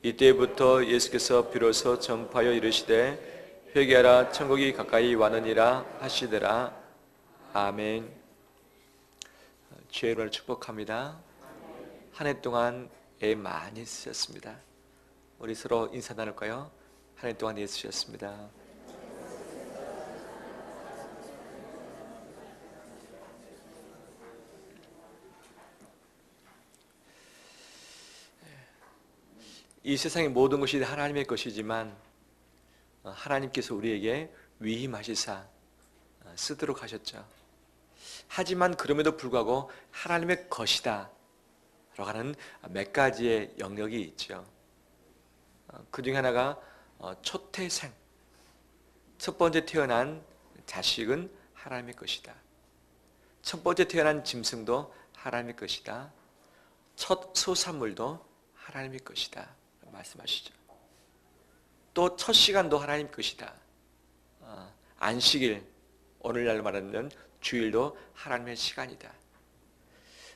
이때부터 예수께서 비로소 전파하여 이르시되 회개하라 천국이 가까이 왔느니라 하시더라. 아멘. 주의 이름으로 축복합니다. 한 해 동안 애 많이 쓰셨습니다. 우리 서로 인사 나눌까요? 한 해 동안 애 쓰셨습니다. 이 세상의 모든 것이 하나님의 것이지만 하나님께서 우리에게 위임하시사 쓰도록 하셨죠. 하지만 그럼에도 불구하고 하나님의 것이다 라고 하는 몇 가지의 영역이 있죠. 그 중에 하나가 초태생, 첫 번째 태어난 자식은 하나님의 것이다. 첫 번째 태어난 짐승도 하나님의 것이다. 첫 소산물도 하나님의 것이다 말씀하시죠. 또 첫 시간도 하나님 것이다. 안식일, 오늘날 말하는 주일도 하나님의 시간이다.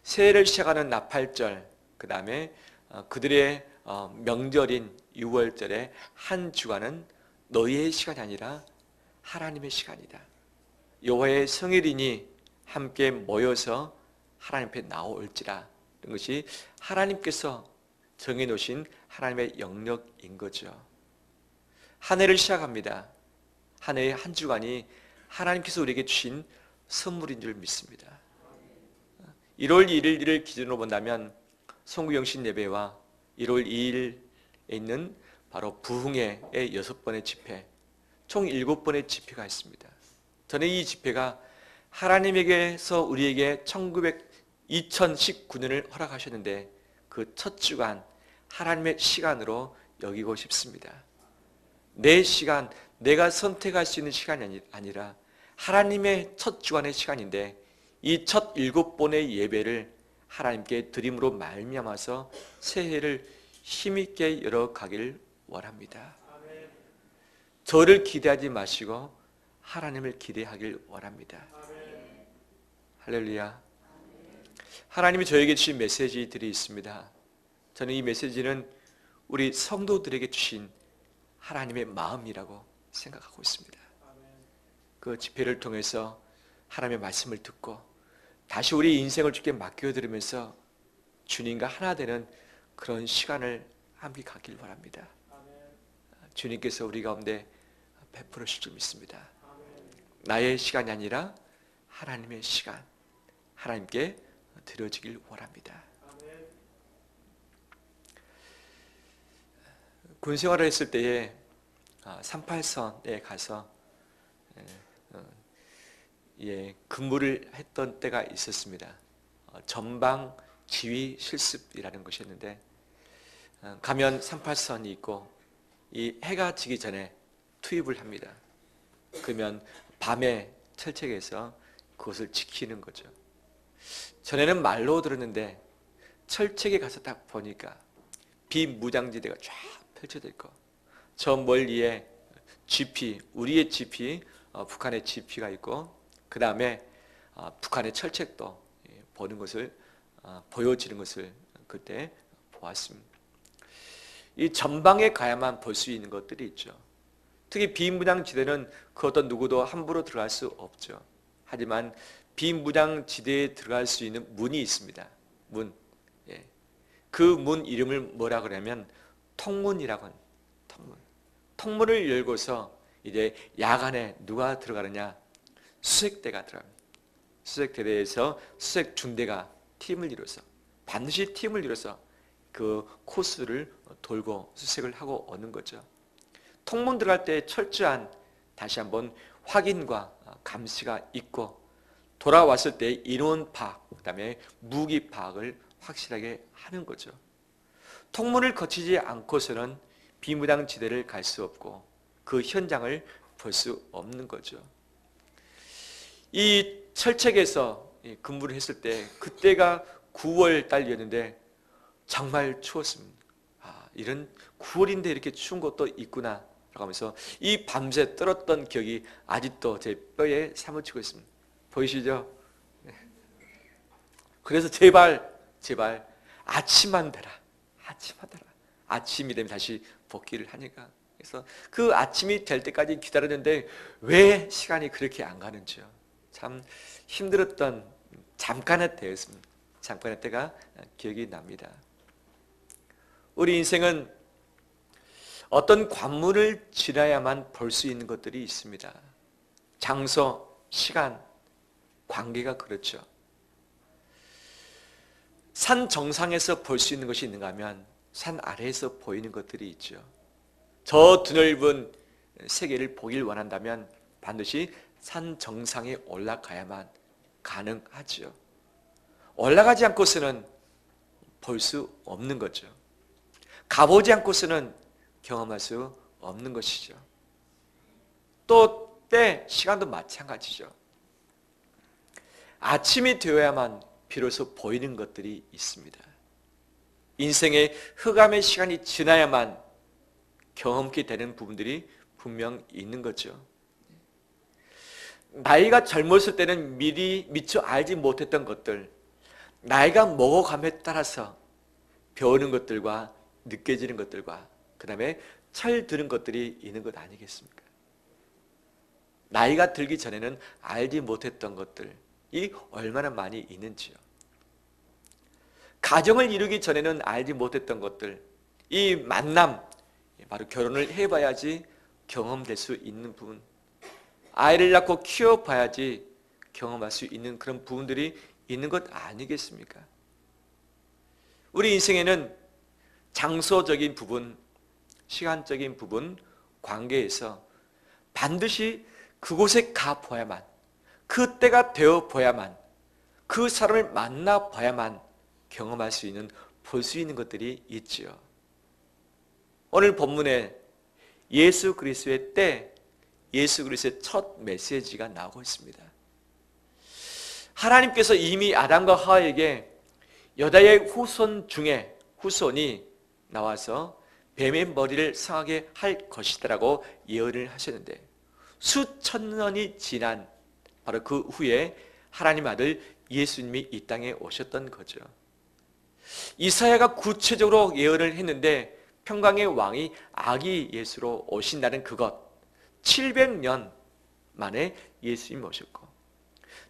새해를 시작하는 나팔절, 그 다음에 그들의 명절인 6월절의 한 주간은 너희의 시간이 아니라 하나님의 시간이다. 여호와의 성일이니 함께 모여서 하나님 앞에 나올지라. 이런 것이 하나님께서 정해놓으신 하나님의 영역인 거죠. 한 해를 시작합니다. 한 해의 한 주간이 하나님께서 우리에게 주신 선물인 줄 믿습니다. 1월 1일을 기준으로 본다면 송구영신 예배와 1월 2일에 있는 바로 부흥회의 6번의 집회, 총 7번의 집회가 있습니다. 저는 이 집회가 하나님에게서 우리에게 2019년을 허락하셨는데 그 첫 주간 하나님의 시간으로 여기고 싶습니다. 내 시간, 내가 선택할 수 있는 시간이 아니라 하나님의 첫 주간의 시간인데 이 첫 7번의 예배를 하나님께 드림으로 말미암아서 새해를 힘있게 열어가길 원합니다. 저를 기대하지 마시고 하나님을 기대하길 원합니다. 할렐루야. 하나님이 저에게 주신 메시지들이 있습니다. 저는 이 메시지는 우리 성도들에게 주신 하나님의 마음이라고 생각하고 있습니다. 그 집회를 통해서 하나님의 말씀을 듣고 다시 우리 인생을 주께 맡겨드리면서 주님과 하나 되는 그런 시간을 함께 갖길 바랍니다. 주님께서 우리 가운데 베풀으실 줄 믿습니다. 나의 시간이 아니라 하나님의 시간, 하나님께 드려지길 원합니다. 군 생활을 했을 때에 38선에 가서 근무를 했던 때가 있었습니다. 전방 지휘 실습이라는 것이었는데 가면 38선이 있고 이 해가 지기 전에 투입을 합니다. 그러면 밤에 철책에서 그것을 지키는 거죠. 전에는 말로 들었는데 철책에 가서 딱 보니까 비무장지대가 쫙 펼쳐져 있고 저 멀리에 GP, 우리의 GP, 북한의 GP가 있고 그 다음에 북한의 철책도 보는 것을 보여지는 것을 그때 보았습니다. 이 전방에 가야만 볼 수 있는 것들이 있죠. 특히 비무장지대는 그 어떤 누구도 함부로 들어갈 수 없죠. 하지만 비무장지대에 들어갈 수 있는 문이 있습니다. 문. 그 문 이름을 뭐라 그러냐면 통문이라고 합니다. 통문을 열고서 이제 야간에 누가 들어가느냐? 수색대가 들어갑니다. 수색대대에서 수색중대가 팀을 이뤄서 반드시 팀을 이뤄서 그 코스를 돌고 수색을 하고 오는 거죠. 통문 들어갈 때 철저한 다시 한번 확인과 감시가 있고 돌아왔을 때 인원 파악, 그 다음에 무기 파악을 확실하게 하는 거죠. 통문을 거치지 않고서는 비무장지대를 갈 수 없고 그 현장을 볼 수 없는 거죠. 이 철책에서 근무를 했을 때 그때가 9월 달이었는데 정말 추웠습니다. 이런 9월인데 이렇게 추운 것도 있구나 라고 하면서 이 밤새 떨었던 기억이 아직도 제 뼈에 사무치고 있습니다. 보이시죠? 그래서 제발 아침만 되라. 아침이 되면 다시 복귀를 하니까. 그래서 그 아침이 될 때까지 기다렸는데 왜 시간이 그렇게 안 가는지요. 참 힘들었던 잠깐의 때였습니다. 잠깐의 때가 기억이 납니다. 우리 인생은 어떤 관문을 지나야만 볼 수 있는 것들이 있습니다. 장소, 시간, 관계가 그렇죠. 산 정상에서 볼 수 있는 것이 있는가 하면 산 아래에서 보이는 것들이 있죠. 저 드넓은 세계를 보길 원한다면 반드시 산 정상에 올라가야만 가능하죠. 올라가지 않고서는 볼 수 없는 거죠. 가보지 않고서는 경험할 수 없는 것이죠. 또 때, 시간도 마찬가지죠. 아침이 되어야만 비로소 보이는 것들이 있습니다. 인생의 흑암의 시간이 지나야만 경험케 되는 부분들이 분명 있는 거죠. 나이가 젊었을 때는 미리 미처 알지 못했던 것들, 나이가 먹어감에 따라서 배우는 것들과 느껴지는 것들과 그 다음에 철드는 것들이 있는 것 아니겠습니까? 나이가 들기 전에는 알지 못했던 것들이 얼마나 많이 있는지요. 가정을 이루기 전에는 알지 못했던 것들, 이 만남, 바로 결혼을 해봐야지 경험될 수 있는 부분, 아이를 낳고 키워봐야지 경험할 수 있는 그런 부분들이 있는 것 아니겠습니까? 우리 인생에는 장소적인 부분, 시간적인 부분, 관계에서 반드시 그곳에 가봐야만, 그 때가 되어봐야만, 그 사람을 만나봐야만 경험할 수 있는, 볼 수 있는 것들이 있지요. 오늘 본문에 예수 그리스도의 때, 예수 그리스도의 첫 메시지가 나오고 있습니다. 하나님께서 이미 아담과 하와에게 여자의 후손 중에 후손이 나와서 뱀의 머리를 상하게 할 것이다라고 예언을 하셨는데 수천 년이 지난 바로 그 후에 하나님 아들 예수님이 이 땅에 오셨던 거죠. 이사야가 구체적으로 예언을 했는데 평강의 왕이 아기 예수로 오신다는 그것, 700년 만에 예수님이 오셨고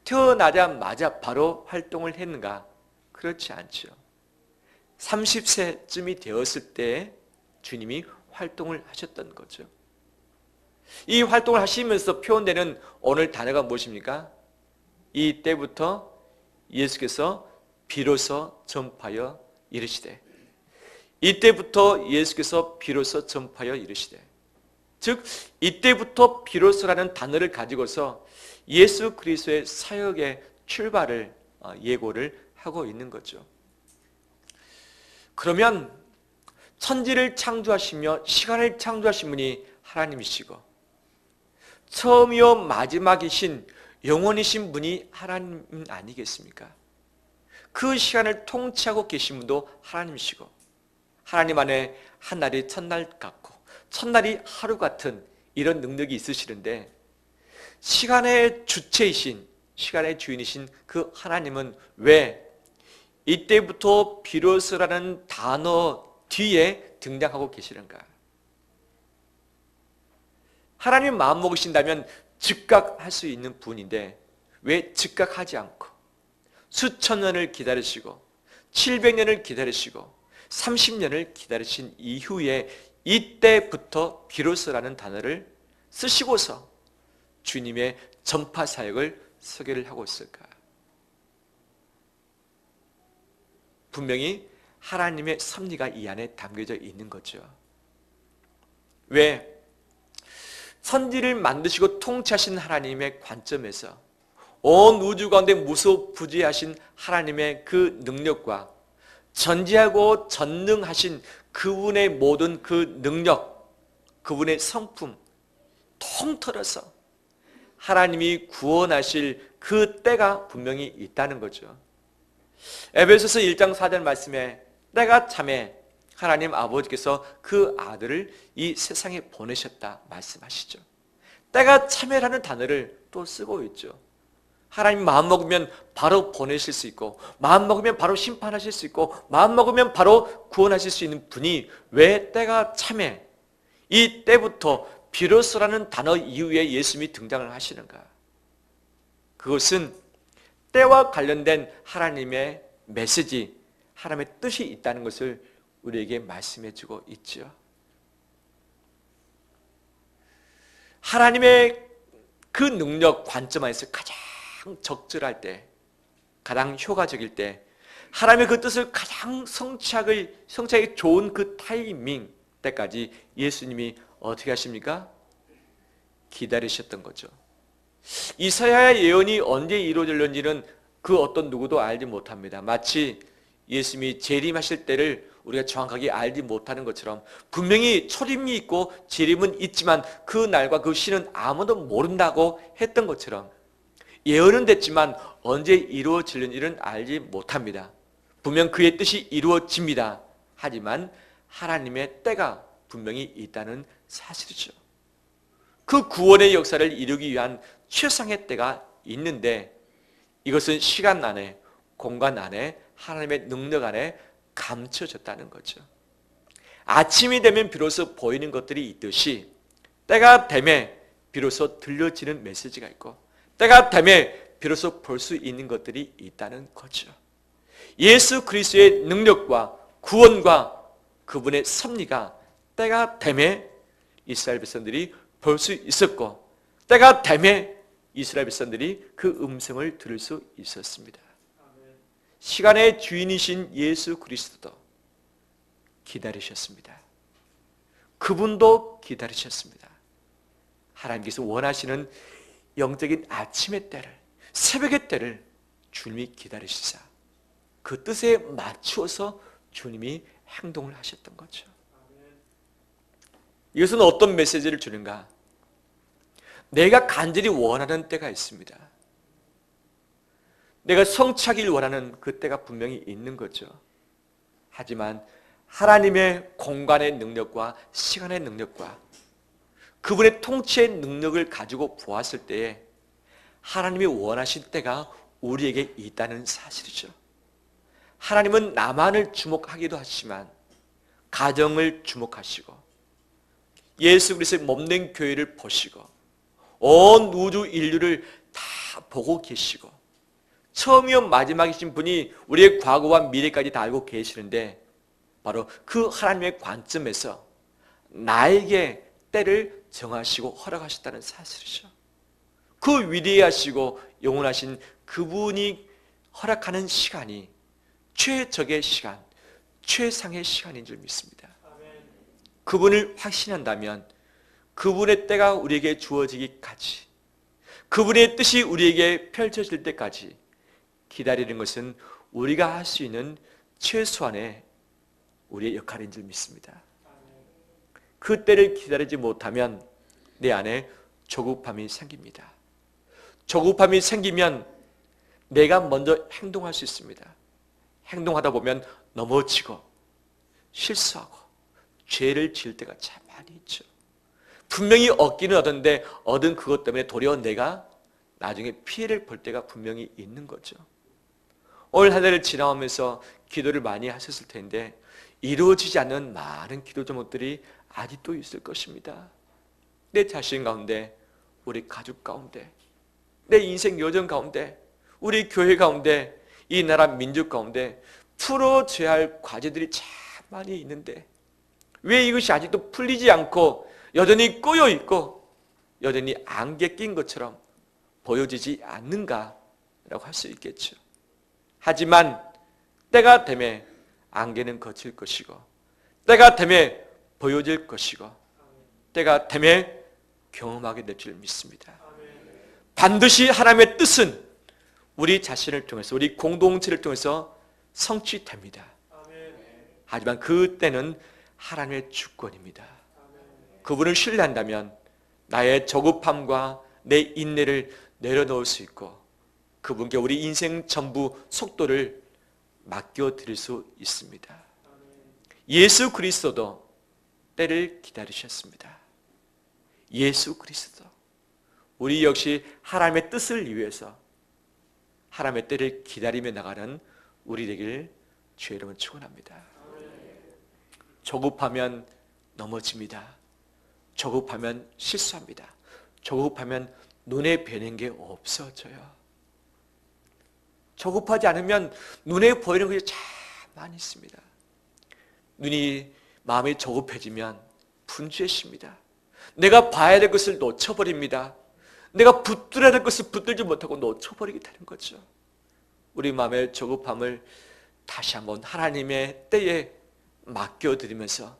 태어나자마자 바로 활동을 했는가? 그렇지 않죠. 30세쯤이 되었을 때 주님이 활동을 하셨던 거죠. 이 활동을 하시면서 표현되는 오늘 단어가 무엇입니까? 이때부터 예수께서 비로소 전파하여 이르시되, 이때부터 예수께서 비로소 전파하여 이르시되, 즉 이때부터 비로소라는 단어를 가지고서 예수 그리스도의 사역의 출발을 예고를 하고 있는 거죠. 그러면 천지를 창조하시며 시간을 창조하신 분이 하나님이시고 처음이요 마지막이신 영원이신 분이 하나님 아니겠습니까? 그 시간을 통치하고 계신 분도 하나님이시고 하나님 안에 한날이 첫날 같고 첫날이 하루 같은 이런 능력이 있으시는데 시간의 주체이신, 시간의 주인이신 그 하나님은 왜 이때부터 비로소라는 단어 뒤에 등장하고 계시는가? 하나님 마음 먹으신다면 즉각할 수 있는 분인데 왜 즉각하지 않고 수천 년을 기다리시고 700년을 기다리시고 30년을 기다리신 이후에 이때부터 비로소라는 단어를 쓰시고서 주님의 전파 사역을 소개를 하고 있을까? 분명히 하나님의 섭리가 이 안에 담겨져 있는 거죠. 왜? 천지를 만드시고 통치하신 하나님의 관점에서 온 우주 가운데 무소부지하신 하나님의 그 능력과 전지하고 전능하신 그분의 모든 그 능력, 그분의 성품 통틀어서 하나님이 구원하실 그 때가 분명히 있다는 거죠. 에베소서 1장 4절 말씀에 때가 참에 하나님 아버지께서 그 아들을 이 세상에 보내셨다 말씀하시죠. 때가 참에라는 단어를 또 쓰고 있죠. 하나님 마음먹으면 바로 보내실 수 있고, 마음먹으면 바로 심판하실 수 있고, 마음먹으면 바로 구원하실 수 있는 분이 왜 때가 참에 이 때부터 비로소라는 단어 이후에 예수님이 등장을 하시는가? 그것은 때와 관련된 하나님의 메시지, 하나님의 뜻이 있다는 것을 우리에게 말씀해 주고 있죠. 하나님의 그 능력 관점 안에서 가장 적절할 때, 가장 효과적일 때, 하나님의 그 뜻을 가장 성취하기 좋은 그 타이밍 때까지 예수님이 어떻게 하십니까? 기다리셨던 거죠. 이사야의 예언이 언제 이루어질는지는 그 어떤 누구도 알지 못합니다. 마치 예수님이 재림하실 때를 우리가 정확하게 알지 못하는 것처럼 분명히 초림이 있고 재림은 있지만 그 날과 그 시는 아무도 모른다고 했던 것처럼 예언은 됐지만 언제 이루어질는지는 알지 못합니다. 분명 그의 뜻이 이루어집니다. 하지만 하나님의 때가 분명히 있다는 사실이죠. 그 구원의 역사를 이루기 위한 최상의 때가 있는데 이것은 시간 안에, 공간 안에, 하나님의 능력 안에 감춰졌다는 거죠. 아침이 되면 비로소 보이는 것들이 있듯이 때가 되면 비로소 들려지는 메시지가 있고 때가 되면 비로소 볼 수 있는 것들이 있다는 거죠. 예수 그리스도의 능력과 구원과 그분의 섭리가 때가 되면 이스라엘 백성들이 볼 수 있었고 때가 되면 이스라엘 백성들이 그 음성을 들을 수 있었습니다. 시간의 주인이신 예수 그리스도도 기다리셨습니다. 그분도 기다리셨습니다. 하나님께서 원하시는 영적인 아침의 때를, 새벽의 때를 주님이 기다리시사 그 뜻에 맞추어서 주님이 행동을 하셨던 거죠. 이것은 어떤 메시지를 주는가? 내가 간절히 원하는 때가 있습니다. 내가 성취하길 원하는 그 때가 분명히 있는 거죠. 하지만 하나님의 공간의 능력과 시간의 능력과 그분의 통치의 능력을 가지고 보았을 때에 하나님이 원하신 때가 우리에게 있다는 사실이죠. 하나님은 나만을 주목하기도 하시지만 가정을 주목하시고 예수 그리스도의 몸된 교회를 보시고 온 우주 인류를 다 보고 계시고 처음이요 마지막이신 분이 우리의 과거와 미래까지 다 알고 계시는데 바로 그 하나님의 관점에서 나에게 때를 정하시고 허락하셨다는 사실이죠. 그 위대하시고 영원하신 그분이 허락하는 시간이 최적의 시간, 최상의 시간인 줄 믿습니다. 그분을 확신한다면 그분의 때가 우리에게 주어지기까지 그분의 뜻이 우리에게 펼쳐질 때까지 기다리는 것은 우리가 할 수 있는 최소한의 우리의 역할인 줄 믿습니다. 그 때를 기다리지 못하면 내 안에 조급함이 생깁니다. 조급함이 생기면 내가 먼저 행동할 수 있습니다. 행동하다 보면 넘어지고 실수하고 죄를 지을 때가 참 많이 있죠. 분명히 얻기는 얻었는데 얻은 그것 때문에 도리어 내가 나중에 피해를 볼 때가 분명히 있는 거죠. 올 한 해를 지나오면서 기도를 많이 하셨을 텐데 이루어지지 않는 많은 기도 제목들이 아직도 있을 것입니다. 내 자신 가운데, 우리 가족 가운데, 내 인생 여정 가운데, 우리 교회 가운데, 이 나라 민족 가운데 풀어져야 할 과제들이 참 많이 있는데 왜 이것이 아직도 풀리지 않고 여전히 꼬여 있고 여전히 안개 낀 것처럼 보여지지 않는가라고 할 수 있겠죠. 하지만 때가 되면 안개는 거칠 것이고 때가 되면 보여질 것이고 때가 되면 경험하게 될 줄 믿습니다. 반드시 하나님의 뜻은 우리 자신을 통해서 우리 공동체를 통해서 성취됩니다. 하지만 그 때는 하나님의 주권입니다. 그분을 신뢰한다면 나의 조급함과 내 인내를 내려놓을 수 있고 그분께 우리 인생 전부 속도를 맡겨드릴 수 있습니다. 예수 그리스도도 때를 기다리셨습니다. 예수 그리스도 우리 역시 하나님의 뜻을 위해서 하나님의 때를 기다리며 나가는 우리 되길 주의 이름으로 축원합니다. 조급하면 넘어집니다. 조급하면 실수합니다. 조급하면 눈에 뵈는 게 없어져요. 조급하지 않으면 눈에 보이는 것이 참 많이 있습니다. 마음이 조급해지면 분주해집니다. 내가 봐야 될 것을 놓쳐버립니다. 내가 붙들어야 될 것을 붙들지 못하고 놓쳐버리게 되는 거죠. 우리 마음의 조급함을 다시 한번 하나님의 때에 맡겨드리면서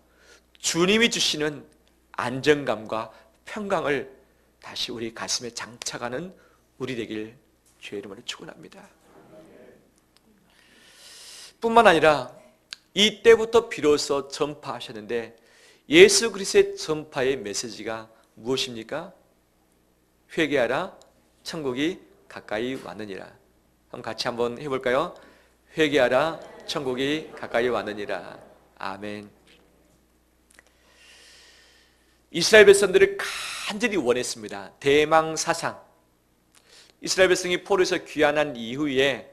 주님이 주시는 안정감과 평강을 다시 우리 가슴에 장착하는 우리 되길 주의 이름으로 축원합니다. 뿐만 아니라 이때부터 비로소 전파하셨는데 예수 그리스도의 전파의 메시지가 무엇입니까? 회개하라, 천국이 가까이 왔느니라. 그럼 같이 한번 해볼까요? 회개하라, 천국이 가까이 왔느니라. 아멘. 이스라엘 백성들을 간절히 원했습니다. 대망사상. 이스라엘 백성이 포로에서 귀환한 이후에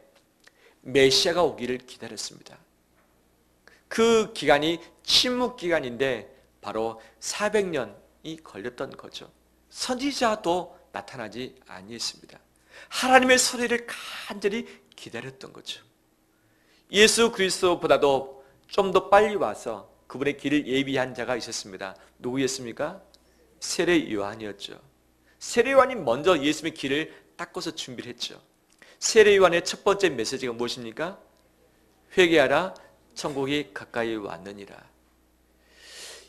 메시아가 오기를 기다렸습니다. 그 기간이 침묵 기간인데 바로 400년이 걸렸던 거죠. 선지자도 나타나지 아니했습니다. 하나님의 소리를 간절히 기다렸던 거죠. 예수 그리스도보다도 좀 더 빨리 와서 그분의 길을 예비한 자가 있었습니다. 누구였습니까? 세례 요한이었죠. 세례 요한이 먼저 예수님의 길을 닦아서 준비를 했죠. 세례 요한의 첫 번째 메시지가 무엇입니까? 회개하라, 천국이 가까이 왔느니라.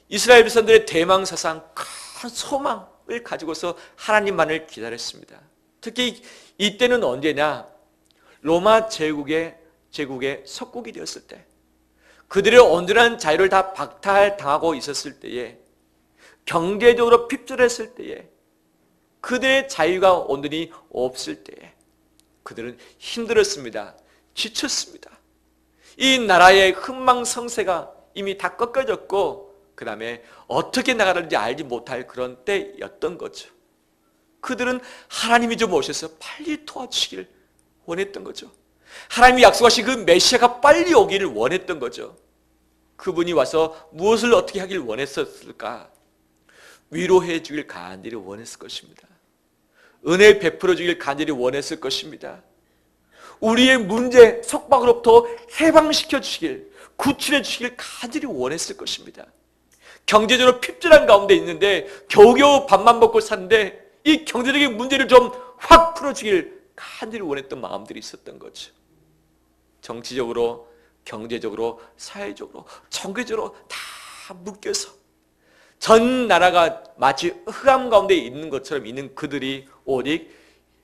이스라엘 백성들의 대망사상 큰 소망을 가지고서 하나님만을 기다렸습니다. 특히 이때는 언제냐? 로마 제국의 속국이 되었을 때, 그들의 온전한 자유를 다 박탈당하고 있었을 때에, 경제적으로 핍절했을 때에, 그들의 자유가 온전히 없을 때에 그들은 힘들었습니다. 지쳤습니다. 이 나라의 흥망성쇠가 이미 다 꺾어졌고 그 다음에 어떻게 나가는지 알지 못할 그런 때였던 거죠. 그들은 하나님이 좀 오셔서 빨리 도와주시기를 원했던 거죠. 하나님이 약속하신 그 메시아가 빨리 오기를 원했던 거죠. 그분이 와서 무엇을 어떻게 하길 원했었을까? 위로해 주길 간절히 원했을 것입니다. 은혜 베풀어 주길 간절히 원했을 것입니다. 우리의 문제, 속박으로부터 해방시켜 주시길, 구출해 주시길 간절히 원했을 것입니다. 경제적으로 핍절한 가운데 있는데 겨우겨우 밥만 먹고 사는데 이 경제적인 문제를 좀 확 풀어주길 간절히 원했던 마음들이 있었던 거죠. 정치적으로, 경제적으로, 사회적으로, 종교적으로 다 묶여서 전 나라가 마치 흑암 가운데 있는 것처럼 있는 그들이 오직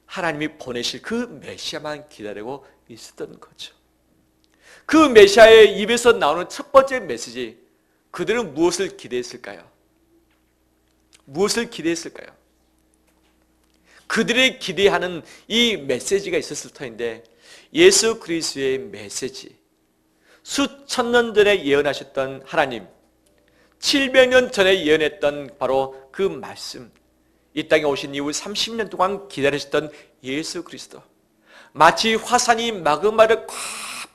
하나님이 보내실 그 메시아만 기다리고 있었던 거죠. 그 메시아의 입에서 나오는 첫 번째 메시지, 그들은 무엇을 기대했을까요? 무엇을 기대했을까요? 그들이 기대하는 이 메시지가 있었을 터인데 예수 그리스도의 메시지, 수천 년 전에 예언하셨던 하나님, 700년 전에 예언했던 바로 그 말씀, 이 땅에 오신 이후 30년 동안 기다리셨던 예수 그리스도, 마치 화산이 마그마를 꽉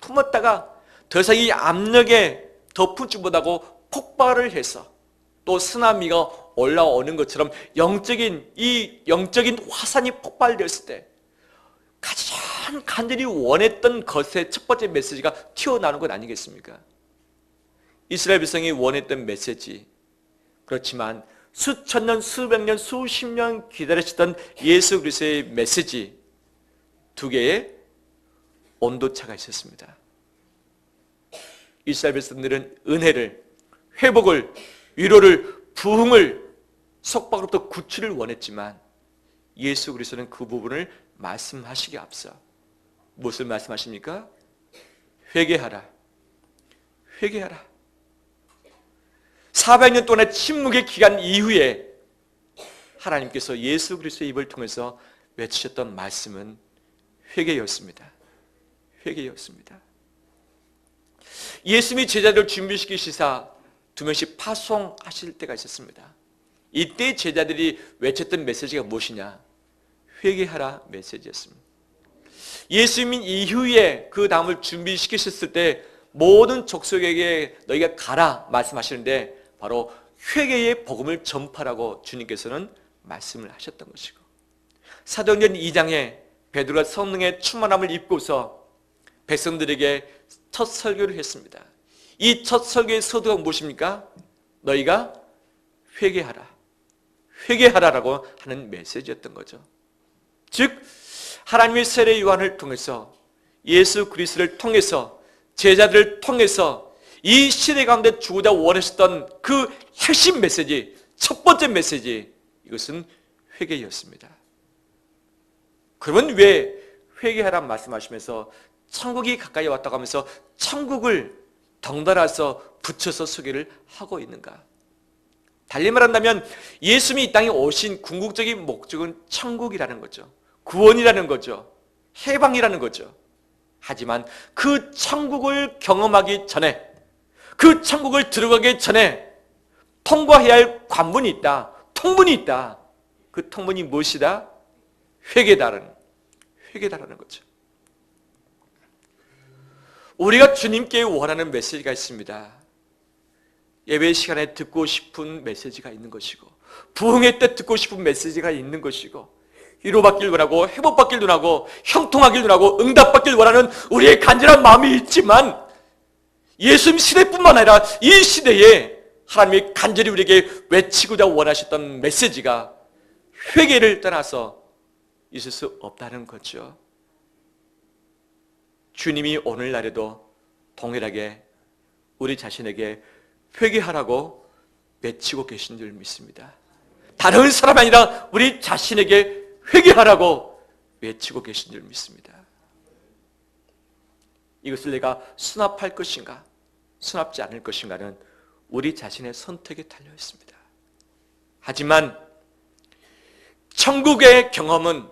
품었다가 더 이상 이 압력에 덮을지 못하고 폭발을 해서 또 쓰나미가 올라오는 것처럼 영적인 화산이 폭발되었을 때 가장 간절히 원했던 것의 첫 번째 메시지가 튀어나오는 것 아니겠습니까? 이스라엘 백성이 원했던 메시지, 그렇지만 수천 년, 수백 년, 수십 년 기다리셨던 예수 그리스도의 메시지, 두 개의 온도차가 있었습니다. 이스라엘 백성들은 은혜를, 회복을, 위로를, 부흥을, 속박으로부터 구출을 원했지만 예수 그리스도는 그 부분을 말씀하시기 앞서 무엇을 말씀하십니까? 회개하라, 회개하라. 400년 동안의 침묵의 기간 이후에 하나님께서 예수 그리스도의 입을 통해서 외치셨던 말씀은 회개였습니다. 회개였습니다. 예수님이 제자들을 준비시키시사 2명씩 파송하실 때가 있었습니다. 이때 제자들이 외쳤던 메시지가 무엇이냐? 회개하라 메시지였습니다. 예수님 이후에 그 다음을 준비시키셨을 때 모든 족속에게 너희가 가라 말씀하시는데 바로 회개의 복음을 전파라고 주님께서는 말씀을 하셨던 것이고, 사도행전 2장에 베드로가 성령의 충만함을 입고서 백성들에게 첫 설교를 했습니다. 이 첫 설교의 서두가 무엇입니까? 너희가 회개하라, 회개하라라고 하는 메시지였던 거죠. 즉 하나님의 세례 요한을 통해서, 예수 그리스도를 통해서, 제자들을 통해서 이 시대 가운데 주고자 원하셨던 그 핵심 메시지, 첫 번째 메시지, 이것은 회개였습니다. 그러면 왜 회개하라 말씀하시면서 천국이 가까이 왔다고 하면서 천국을 덩달아서 붙여서 소개를 하고 있는가? 달리 말한다면 예수님이 이 땅에 오신 궁극적인 목적은 천국이라는 거죠. 구원이라는 거죠. 해방이라는 거죠. 하지만 그 천국을 경험하기 전에, 그 천국을 들어가기 전에 통과해야 할 관문이 있다. 통문이 있다. 그 통문이 무엇이다? 회개다라는 거죠. 우리가 주님께 원하는 메시지가 있습니다. 예배 시간에 듣고 싶은 메시지가 있는 것이고, 부흥회 때 듣고 싶은 메시지가 있는 것이고, 위로받길 원하고 회복받길 원하고 형통하길 원하고 응답받길 원하는 우리의 간절한 마음이 있지만, 예수님 시대뿐만 아니라 이 시대에 하나님이 간절히 우리에게 외치고자 원하셨던 메시지가 회개를 떠나서 있을 수 없다는 거죠. 주님이 오늘날에도 동일하게 우리 자신에게 회개하라고 외치고 계신 줄 믿습니다. 다른 사람이 아니라 우리 자신에게 회개하라고 외치고 계신 줄 믿습니다. 이것을 내가 수납할 것인가, 수납지 않을 것인가는 우리 자신의 선택에 달려 있습니다. 하지만 천국의 경험은,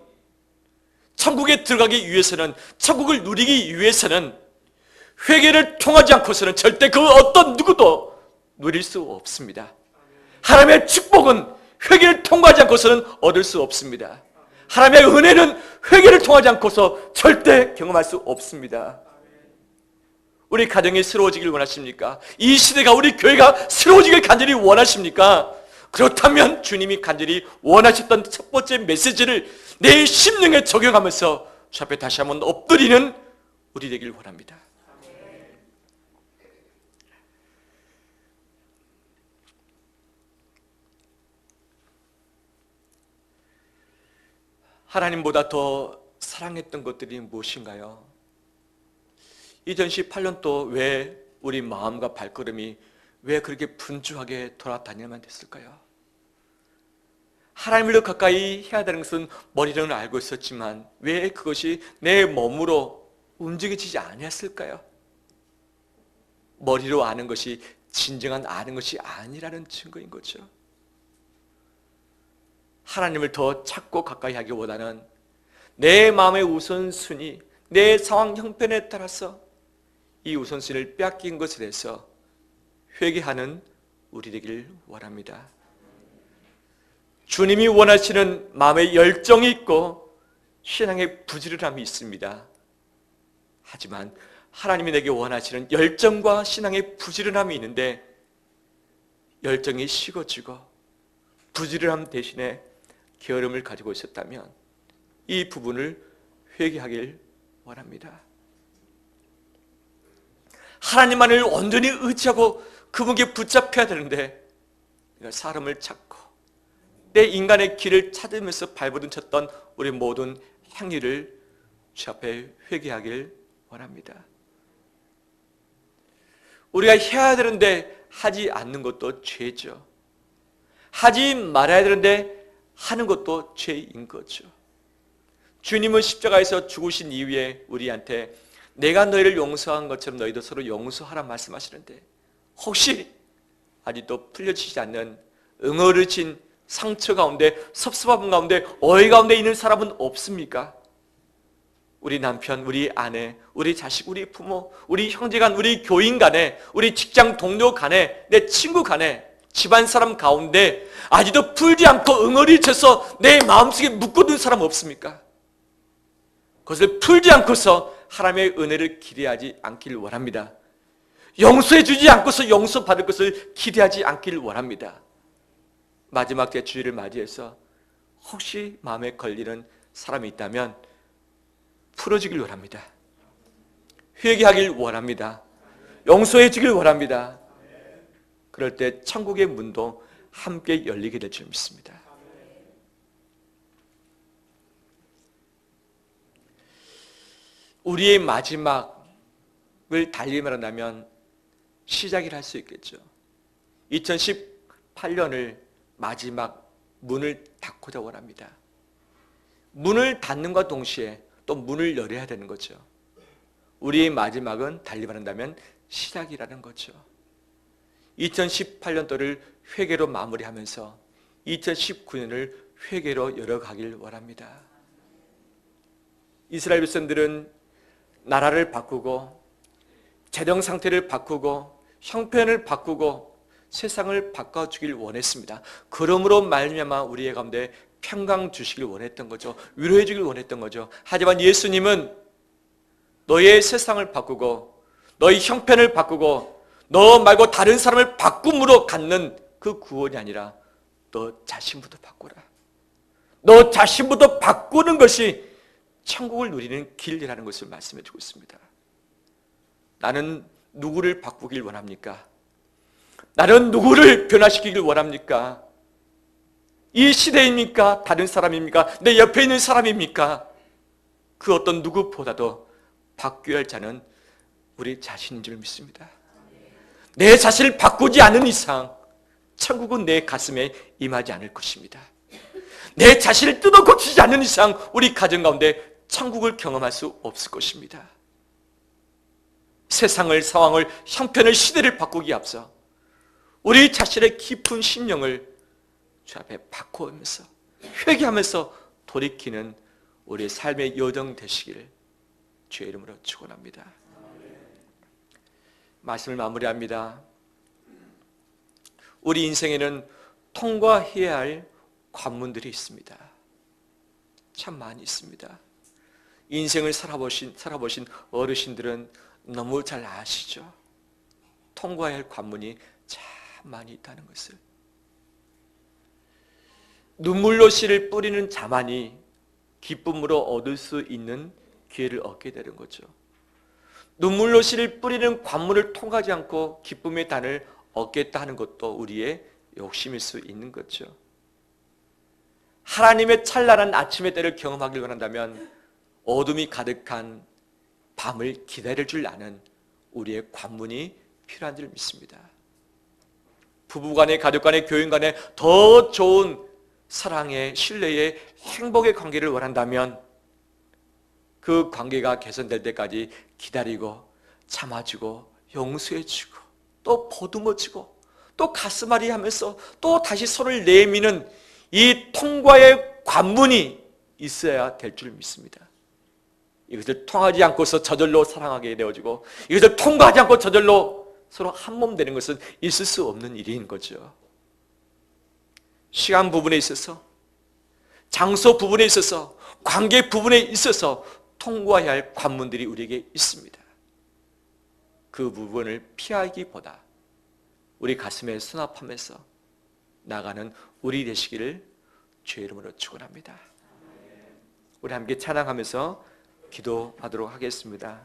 천국에 들어가기 위해서는, 천국을 누리기 위해서는 회개를 통하지 않고서는 절대 그 어떤 누구도 누릴 수 없습니다. 하나님의 축복은 회개를 통과하지 않고서는 얻을 수 없습니다. 하나님의 은혜는 회개를 통하지 않고서 절대 경험할 수 없습니다. 우리 가정이 새로워지길 원하십니까? 이 시대가, 우리 교회가 새로워지길 간절히 원하십니까? 그렇다면 주님이 간절히 원하셨던 첫 번째 메시지를 내 심령에 적용하면서 주 앞에 다시 한번 엎드리는 우리 되길 원합니다. 하나님보다 더 사랑했던 것들이 무엇인가요? 2018년도 왜 우리 마음과 발걸음이 왜 그렇게 분주하게 돌아다녀야만 됐을까요? 하나님을 더 가까이 해야 되는 것은 머리로는 알고 있었지만 왜 그것이 내 몸으로 움직여지지 않았을까요? 머리로 아는 것이 진정한 아는 것이 아니라는 증거인 거죠. 하나님을 더 찾고 가까이 하기보다는 내 마음의 우선순위, 내 상황 형편에 따라서 이 우선순위를 빼앗긴 것에 대해서 회개하는 우리 되길 원합니다. 주님이 원하시는 마음의 열정이 있고 신앙의 부지런함이 있습니다. 하지만 하나님이 내게 원하시는 열정과 신앙의 부지런함이 있는데 열정이 식어지고 부지런함 대신에 게으름을 가지고 있었다면 이 부분을 회개하길 원합니다. 하나님만을 온전히 의지하고 그분께 붙잡혀야 되는데 사람을 찾고 내 인간의 길을 찾으면서 발버둥쳤던 우리 모든 행위를 주 앞에 회개하길 원합니다. 우리가 해야 되는데 하지 않는 것도 죄죠. 하지 말아야 되는데 하는 것도 죄인 거죠. 주님은 십자가에서 죽으신 이후에 우리한테 내가 너희를 용서한 것처럼 너희도 서로 용서하라 말씀하시는데 혹시 아직도 풀려지지 않는 응어리진 상처 가운데 섭섭함 가운데 오해 가운데 있는 사람은 없습니까? 우리 남편, 우리 아내, 우리 자식, 우리 부모, 우리 형제간, 우리 교인 간에, 우리 직장 동료 간에, 내 친구 간에, 집안 사람 가운데 아직도 풀지 않고 응어리쳐서 내 마음속에 묶어둔 사람 없습니까? 그것을 풀지 않고서 하나님의 은혜를 기대하지 않기를 원합니다. 용서해 주지 않고서 용서받을 것을 기대하지 않기를 원합니다. 마지막 대주일을 맞이해서 혹시 마음에 걸리는 사람이 있다면 풀어주길 원합니다. 회개하길 원합니다. 용서해 주길 원합니다. 그럴 때 천국의 문도 함께 열리게 될 줄 믿습니다. 우리의 마지막을 달리면한다면 시작이라 할 수 있겠죠. 2018년을 마지막 문을 닫고자 원합니다. 문을 닫는과 동시에 또 문을 열어야 되는 거죠. 우리의 마지막은 달리면한다면 시작이라는 거죠. 2018년도를 회개로 마무리하면서 2019년을 회개로 열어가길 원합니다. 이스라엘 백성들은 나라를 바꾸고 재정 상태를 바꾸고 형편을 바꾸고 세상을 바꿔주길 원했습니다. 그러므로 말미암아 우리의 가운데 평강 주시길 원했던 거죠. 위로해 주길 원했던 거죠. 하지만 예수님은 너의 세상을 바꾸고 너의 형편을 바꾸고 너 말고 다른 사람을 바꿈으로 갖는 그 구원이 아니라 너 자신부터 바꾸라. 너 자신부터 바꾸는 것이 천국을 누리는 길이라는 것을 말씀해 주고 있습니다. 나는 누구를 바꾸길 원합니까? 나는 누구를 변화시키길 원합니까? 이 시대입니까? 다른 사람입니까? 내 옆에 있는 사람입니까? 그 어떤 누구보다도 바뀌어야 할 자는 우리 자신인 줄 믿습니다. 내 자신을 바꾸지 않은 이상 천국은 내 가슴에 임하지 않을 것입니다. 내 자신을 뜯어 고치지 않는 이상 우리 가정 가운데 천국을 경험할 수 없을 것입니다. 세상을, 상황을, 형편을, 시대를 바꾸기에 앞서 우리 자신의 깊은 심령을 주 앞에 바꾸면서 회개하면서 돌이키는 우리의 삶의 여정 되시기를 주의 이름으로 축원합니다. 말씀을 마무리합니다. 우리 인생에는 통과해야 할 관문들이 있습니다. 참 많이 있습니다. 인생을 살아보신 어르신들은 너무 잘 아시죠? 통과해야 할 관문이 참 많이 있다는 것을. 눈물로 씨를 뿌리는 자만이 기쁨으로 얻을 수 있는 기회를 얻게 되는 거죠. 눈물로 씨를 뿌리는 관문을 통하지 않고 기쁨의 단을 얻겠다 하는 것도 우리의 욕심일 수 있는 거죠. 하나님의 찬란한 아침의 때를 경험하길 원한다면 어둠이 가득한 밤을 기다릴 줄 아는 우리의 관문이 필요한 줄 믿습니다. 부부간에, 가족간에, 교인간에 더 좋은 사랑의, 신뢰의, 행복의 관계를 원한다면 그 관계가 개선될 때까지 기다리고 참아주고 용서해주고 또 보듬어주고 또 가슴앓이 하면서 또 다시 손을 내미는 이 통과의 관문이 있어야 될 줄 믿습니다. 이것을 통하지 않고서 저절로 사랑하게 되어지고 이것을 통과하지 않고 저절로 서로 한몸 되는 것은 있을 수 없는 일인 거죠. 시간 부분에 있어서, 장소 부분에 있어서, 관계 부분에 있어서 통과해야 할 관문들이 우리에게 있습니다. 그 부분을 피하기보다 우리 가슴에 수납하면서 나가는 우리 되시기를 주의 이름으로 축원합니다. 우리 함께 찬양하면서 기도하도록 하겠습니다.